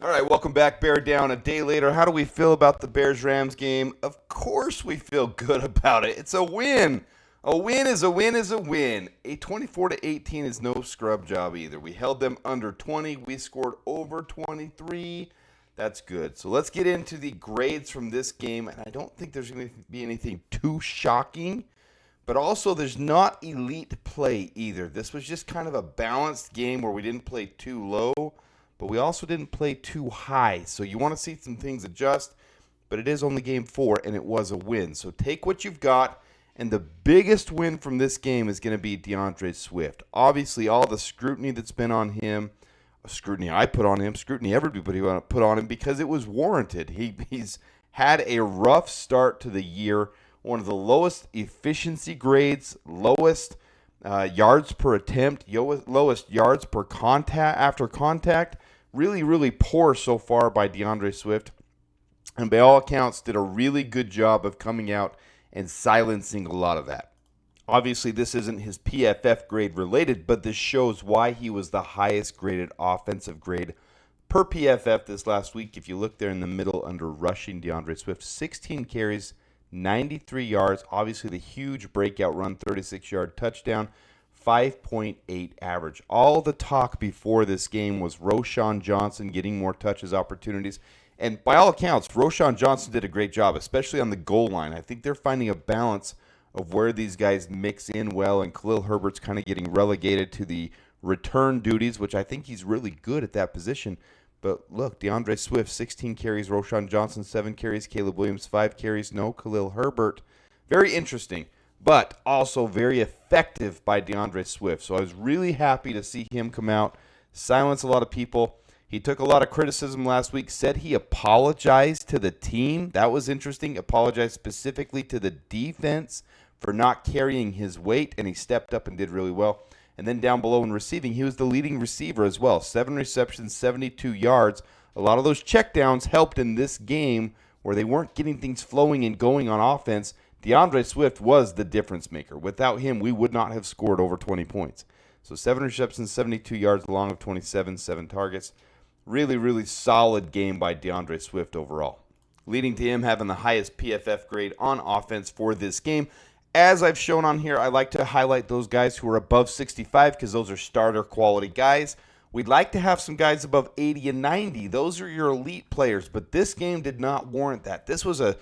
All right, welcome back, Bear Down. A day later, how do we feel about the Bears-Rams game? Of course we feel good about it. It's a win. A win is a win is a win. A 24-18 is no scrub job either. We held them under 20. We scored over 23. That's good. So let's get into the grades from this game. And I don't think there's going to be anything too shocking. But also, there's not elite play either. This was just kind of a balanced game where we didn't play too low, but we also didn't play too high. So you want to see some things adjust, but it is only game 4, and it was a win. So take what you've got, and the biggest win from this game is going to be DeAndre Swift. Obviously, all the scrutiny that's been on him, scrutiny I put on him, scrutiny everybody put on him because it was warranted. He's had a rough start to the year, one of the lowest efficiency grades, lowest yards per attempt, lowest yards per contact after contact. Really, really poor so far by DeAndre Swift. And by all accounts, did a really good job of coming out and silencing a lot of that. Obviously, this isn't his PFF grade related, but this shows why he was the highest graded offensive grade per PFF this last week. If you look there in the middle under rushing DeAndre Swift, 16 carries, 93 yards. Obviously, the huge breakout run, 36-yard touchdown, 5.8 average. All the talk before this game was Roschon Johnson getting more touches, opportunities. And by all accounts, Roschon Johnson did a great job, especially on the goal line. I think they're finding a balance of where these guys mix in well, and Khalil Herbert's kind of getting relegated to the return duties, which I think he's really good at that position. But look, DeAndre Swift, 16 carries, Roschon Johnson, 7 carries, Caleb Williams, 5 carries, no Khalil Herbert. Very interesting, but also very effective by DeAndre Swift. So I was really happy to see him come out, silence a lot of people. He took a lot of criticism last week, said he apologized to the team. That was interesting. Apologized specifically to the defense for not carrying his weight, and he stepped up and did really well. And then down below in receiving, he was the leading receiver as well. 7 receptions, 72 yards. A lot of those checkdowns helped in this game where they weren't getting things flowing and going on offense. DeAndre Swift was the difference maker. Without him, we would not have scored over 20 points. So 7 receptions, 72 yards, along with 27, 7 targets. Really, really solid game by DeAndre Swift overall, leading to him having the highest PFF grade on offense for this game. As I've shown on here, I like to highlight those guys who are above 65 because those are starter quality guys. We'd like to have some guys above 80 and 90. Those are your elite players, but this game did not warrant that. This was a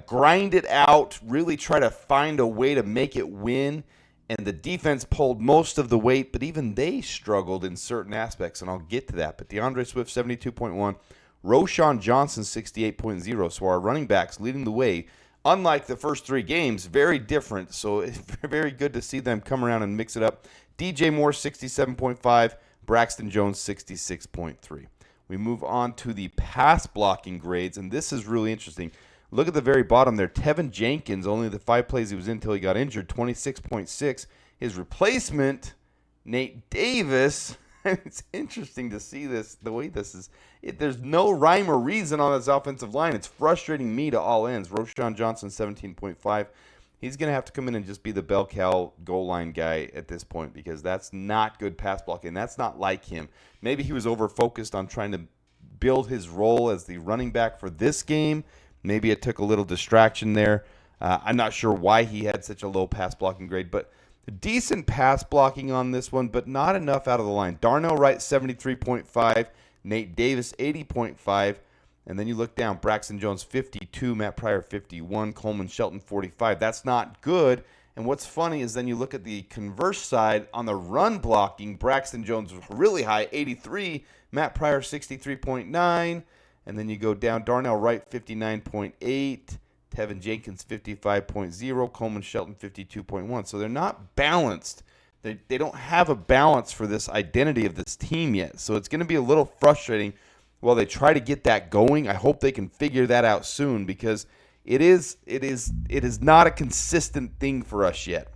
grind it out, really try to find a way to make it win, and the defense pulled most of the weight, but even they struggled in certain aspects, and I'll get to that. But DeAndre Swift, 72.1, Roschon Johnson, 68.0, so our running backs leading the way. Unlike the first 3 games, very different, so it's very good to see them come around and mix it up. DJ Moore, 67.5, Braxton Jones, 66.3. We move on to the pass blocking grades, and this is really interesting. Look at the very bottom there. Tevin Jenkins, only the 5 plays he was in until he got injured, 26.6. His replacement, Nate Davis, it's interesting to see this, the way this is. There's no rhyme or reason on this offensive line. It's frustrating me to all ends. Roschon Johnson, 17.5. He's going to have to come in and just be the bell cow goal line guy at this point because that's not good pass blocking. That's not like him. Maybe he was over-focused on trying to build his role as the running back for this game. Maybe it took a little distraction there. I'm not sure why he had such a low pass blocking grade, but decent pass blocking on this one, but not enough out of the line. Darnell Wright, 73.5. Nate Davis, 80.5. And then you look down, Braxton Jones, 52. Matt Pryor, 51. Coleman Shelton, 45. That's not good. And what's funny is then you look at the converse side on the run blocking. Braxton Jones was really high, 83. Matt Pryor, 63.9. And then you go down, Darnell Wright, 59.8. Tevin Jenkins, 55.0. Coleman Shelton, 52.1. So they're not balanced. They don't have a balance for this identity of this team yet. So it's going to be a little frustrating while they try to get that going. I hope they can figure that out soon because it is not a consistent thing for us yet.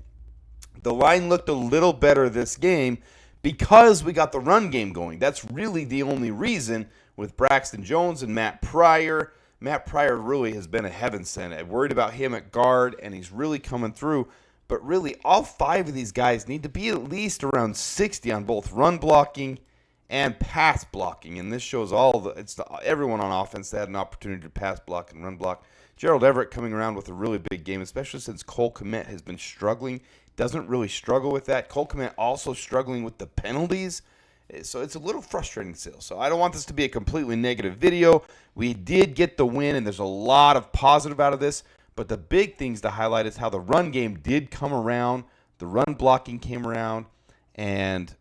The line looked a little better this game because we got the run game going. That's really the only reason with Braxton Jones and Matt Pryor. Matt Pryor really has been a heaven sent. I'm worried about him at guard, and he's really coming through. But really, all 5 of these guys need to be at least around 60 on both run blocking and pass blocking. And this shows everyone on offense that had an opportunity to pass block and run block. Gerald Everett coming around with a really big game, especially since Cole Kmet has been struggling. Doesn't really struggle with that. Cole Kmet also struggling with the penalties. So it's a little frustrating still. So I don't want this to be a completely negative video. We did get the win, and there's a lot of positive out of this. But the big things to highlight is how the run game did come around. The run blocking came around. And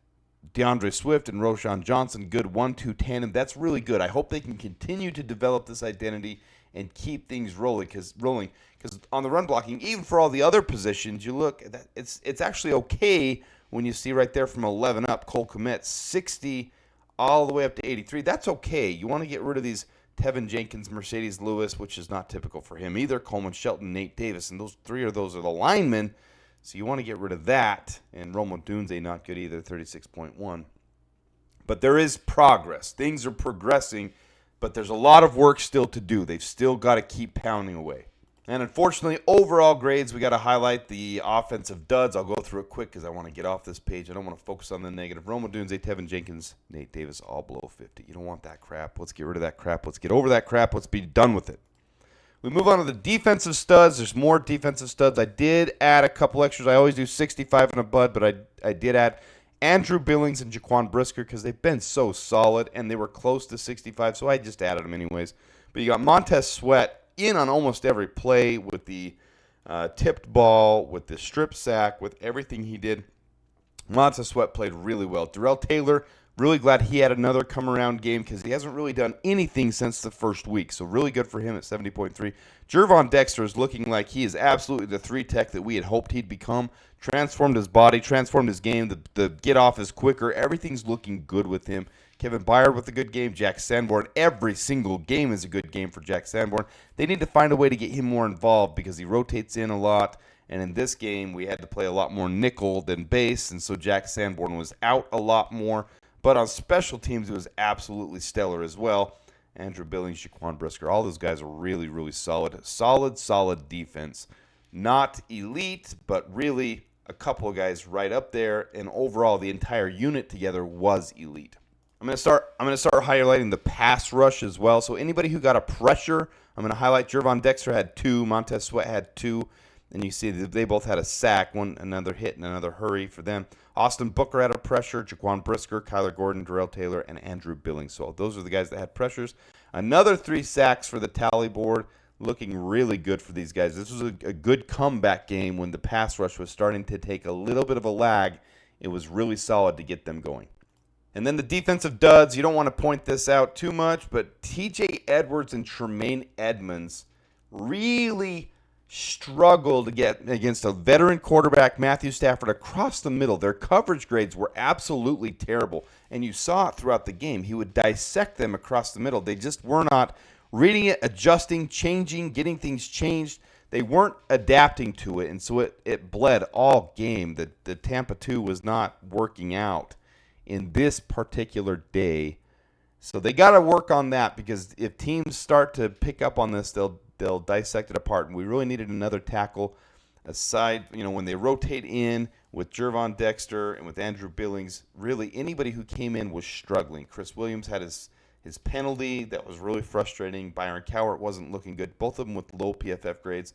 DeAndre Swift and Roshan Johnson, good 1-2 tandem. That's really good. I hope they can continue to develop this identity and keep things rolling. Because on the run blocking, even for all the other positions, you look, it's actually okay when you see right there from 11 up, Cole Kmet, 60 all the way up to 83. That's okay. You want to get rid of these Tevin Jenkins, Mercedes Lewis, which is not typical for him either, Coleman Shelton, Nate Davis, and those are the linemen. So you want to get rid of that. And Rome Odunze, not good either, 36.1. But there is progress. Things are progressing, but there's a lot of work still to do. They've still got to keep pounding away. And unfortunately, overall grades, we got to highlight the offensive duds. I'll go through it quick because I want to get off this page. I don't want to focus on the negative. Rome Odunze, Tevin Jenkins, Nate Davis, all below 50. You don't want that crap. Let's get rid of that crap. Let's get over that crap. Let's be done with it. We move on to the defensive studs. There's more defensive studs. I did add a couple extras. I always do 65 and above, but I did add Andrew Billings and Jaquan Brisker because they've been so solid, and they were close to 65, so I just added them anyways. But you got Montez Sweat in on almost every play with the tipped ball, with the strip sack, with everything he did. Montez Sweat played really well. Darrell Taylor, really glad he had another come-around game because he hasn't really done anything since the first week. So really good for him at 70.3. Jervon Dexter is looking like he is absolutely the 3-tech that we had hoped he'd become. Transformed his body, transformed his game. The get-off is quicker. Everything's looking good with him. Kevin Byard with a good game. Jack Sanborn. Every single game is a good game for Jack Sanborn. They need to find a way to get him more involved because he rotates in a lot. And in this game, we had to play a lot more nickel than base. And so Jack Sanborn was out a lot more. But on special teams, it was absolutely stellar as well. Andrew Billings, Jaquan Brisker, all those guys are really, really solid. Solid defense. Not elite, but really a couple of guys right up there. And overall, the entire unit together was elite. I'm going to start highlighting the pass rush as well. So anybody who got a pressure, I'm going to highlight Jervon Dexter had 2, Montez Sweat had 2, and you see that they both had a sack, another hit and another hurry for them. Austin Booker had a pressure, Jaquan Brisker, Kyler Gordon, Darrell Taylor, and Andrew Billings. So those are the guys that had pressures. Another 3 sacks for the tally board, looking really good for these guys. This was a good comeback game when the pass rush was starting to take a little bit of a lag. It was really solid to get them going. And then the defensive duds, you don't want to point this out too much, but TJ Edwards and Tremaine Edmonds really struggled to get against a veteran quarterback, Matthew Stafford, across the middle. Their coverage grades were absolutely terrible, and you saw it throughout the game. He would dissect them across the middle. They just were not reading it, adjusting, changing, getting things changed. They weren't adapting to it, and so it bled all game. The Tampa 2 was not working out in this particular day. So they got to work on that because if teams start to pick up on this, they'll dissect it apart. And we really needed another tackle aside, when they rotate in with Jervon Dexter and with Andrew Billings, really anybody who came in was struggling. Chris Williams had his penalty. That was really frustrating. Byron Cowart wasn't looking good. Both of them with low PFF grades.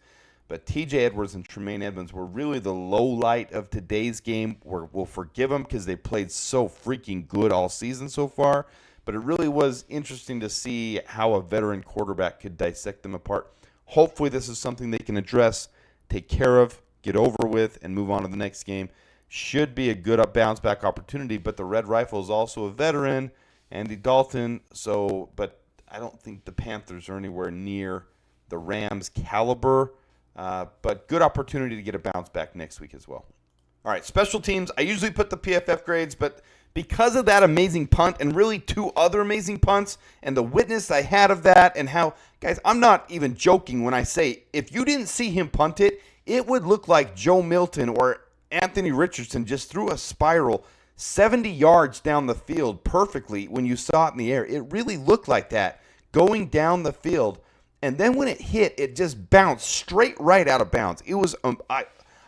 But TJ Edwards and Tremaine Edmonds were really the low light of today's game. We'll forgive them because they played so freaking good all season so far. But it really was interesting to see how a veteran quarterback could dissect them apart. Hopefully this is something they can address, take care of, get over with, and move on to the next game. Should be a good bounce back opportunity, but the Red Rifle is also a veteran, Andy Dalton. But I don't think the Panthers are anywhere near the Rams' caliber. But good opportunity to get a bounce back next week as well. All right, special teams. I usually put the PFF grades, but because of that amazing punt and really 2 other amazing punts and the witness I had of that and how, guys, I'm not even joking when I say if you didn't see him punt it, it would look like Joe Milton or Anthony Richardson just threw a spiral 70 yards down the field perfectly when you saw it in the air. It really looked like that going down the field. And then when it hit, it just bounced straight right out of bounds. It was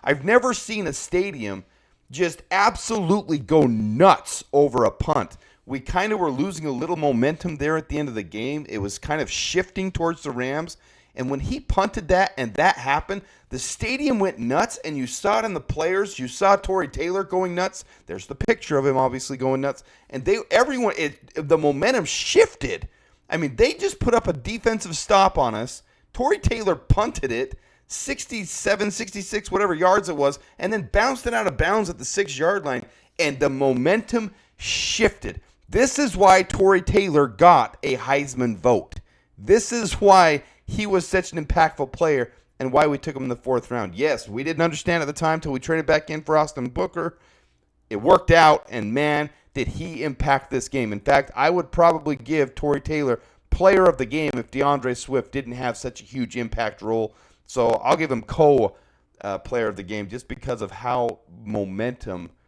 I've never seen a stadium just absolutely go nuts over a punt we kind of were losing a little momentum there at the end of the game. It was kind of shifting towards the Rams. And when he punted that and that happened, the stadium went nuts, and you saw it in the players. You saw Tory Taylor going nuts. There's the picture of him obviously going nuts. And the momentum shifted. I mean, they just put up a defensive stop on us. Tory Taylor punted it 67, 66, whatever yards it was, and then bounced it out of bounds at the 6-yard line, and the momentum shifted. This is why Tory Taylor got a Heisman vote. This is why he was such an impactful player and why we took him in the 4th round. Yes, we didn't understand at the time until we traded back in for Austin Booker. It worked out, and man, did he impact this game. In fact, I would probably give Tory Taylor player of the game if DeAndre Swift didn't have such a huge impact role. So I'll give him player of the game just because of how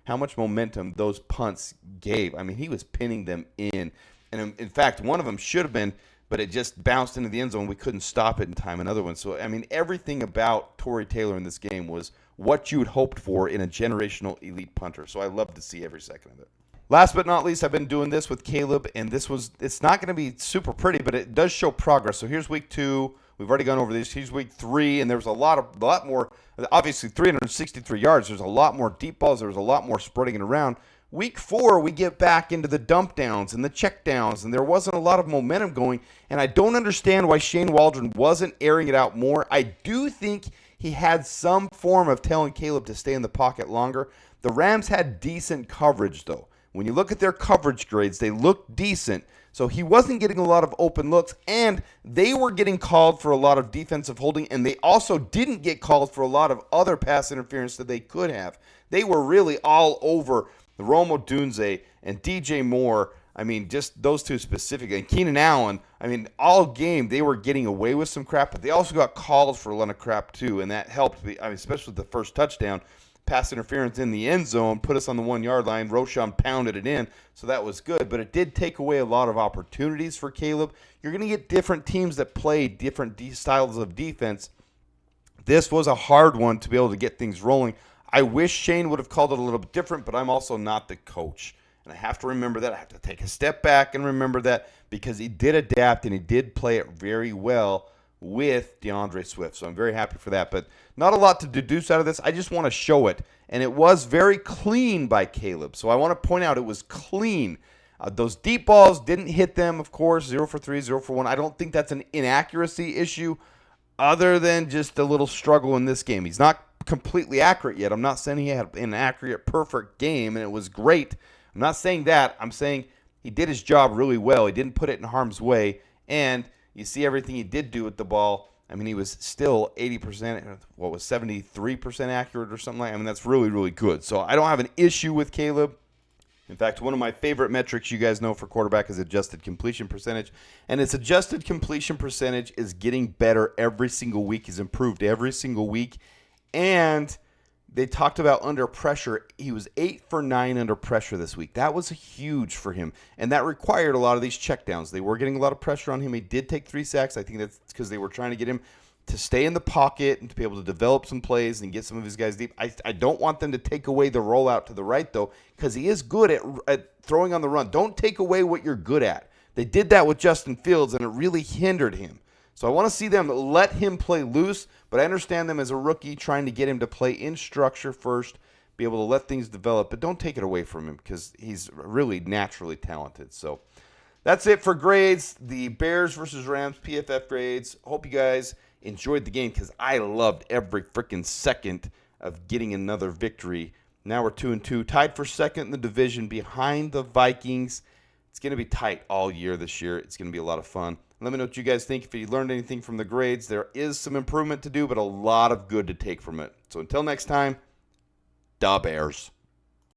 much momentum those punts gave. I mean, he was pinning them in. And in fact, one of them should have been, but it just bounced into the end zone. We couldn't stop it in time. Another one. So, I mean, everything about Tory Taylor in this game was what you had hoped for in a generational elite punter. So I love to see every second of it. Last but not least, I've been doing this with Caleb, and it's not going to be super pretty, but it does show progress. So here's week 2. We've already gone over this. Here's week 3, and there was a lot more, obviously 363 yards. There's a lot more deep balls. There was a lot more spreading it around. Week 4, we get back into the dump downs and the check downs, and there wasn't a lot of momentum going, and I don't understand why Shane Waldron wasn't airing it out more. I do think he had some form of telling Caleb to stay in the pocket longer. The Rams had decent coverage, though. When you look at their coverage grades, they look decent. So he wasn't getting a lot of open looks, and they were getting called for a lot of defensive holding, and they also didn't get called for a lot of other pass interference that they could have. They were really all over the Rome Odunze and DJ Moore. I mean, just those two specifically. And Keenan Allen, I mean, all game they were getting away with some crap, but they also got called for a lot of crap too, and that helped, especially with the first touchdown. Pass interference in the end zone, put us on the 1-yard line. Roschon pounded it in, so that was good. But it did take away a lot of opportunities for Caleb. You're going to get different teams that play different styles of defense. This was a hard one to be able to get things rolling. I wish Shane would have called it a little bit different, but I'm also not the coach. And I have to remember that. I have to take a step back and remember that because he did adapt and he did play it very well with DeAndre Swift. So I'm very happy for that. But not a lot to deduce out of this. I just want to show it. And it was very clean by Caleb. So I want to point out it was clean. Those deep balls didn't hit them, of course. 0 for 3, 0 for 1. I don't think that's an inaccuracy issue other than just a little struggle in this game. He's not completely accurate yet. I'm not saying he had an accurate, perfect game and it was great. I'm not saying that. I'm saying he did his job really well. He didn't put it in harm's way. And you see everything he did do with the ball. I mean, he was still 80%, 73% accurate or something like that. I mean, that's really, really good. So I don't have an issue with Caleb. In fact, one of my favorite metrics you guys know for quarterback is adjusted completion percentage. And its adjusted completion percentage is getting better every single week. He's improved every single week. And they talked about under pressure. He was 8 for 9 under pressure this week. That was huge for him. And that required a lot of these checkdowns. They were getting a lot of pressure on him. He did take 3 sacks. I think that's because they were trying to get him to stay in the pocket and to be able to develop some plays and get some of his guys deep. I don't want them to take away the rollout to the right, though, because he is good at throwing on the run. Don't take away what you're good at. They did that with Justin Fields, and it really hindered him. So I want to see them let him play loose, but I understand them as a rookie trying to get him to play in structure first, be able to let things develop, but don't take it away from him because he's really naturally talented. So that's it for grades, the Bears versus Rams PFF grades. Hope you guys enjoyed the game because I loved every freaking second of getting another victory. Now we're 2-2, tied for second in the division behind the Vikings. It's going to be tight all year this year. It's going to be a lot of fun. Let me know what you guys think. If you learned anything from the grades, there is some improvement to do, but a lot of good to take from it. So until next time, dabears.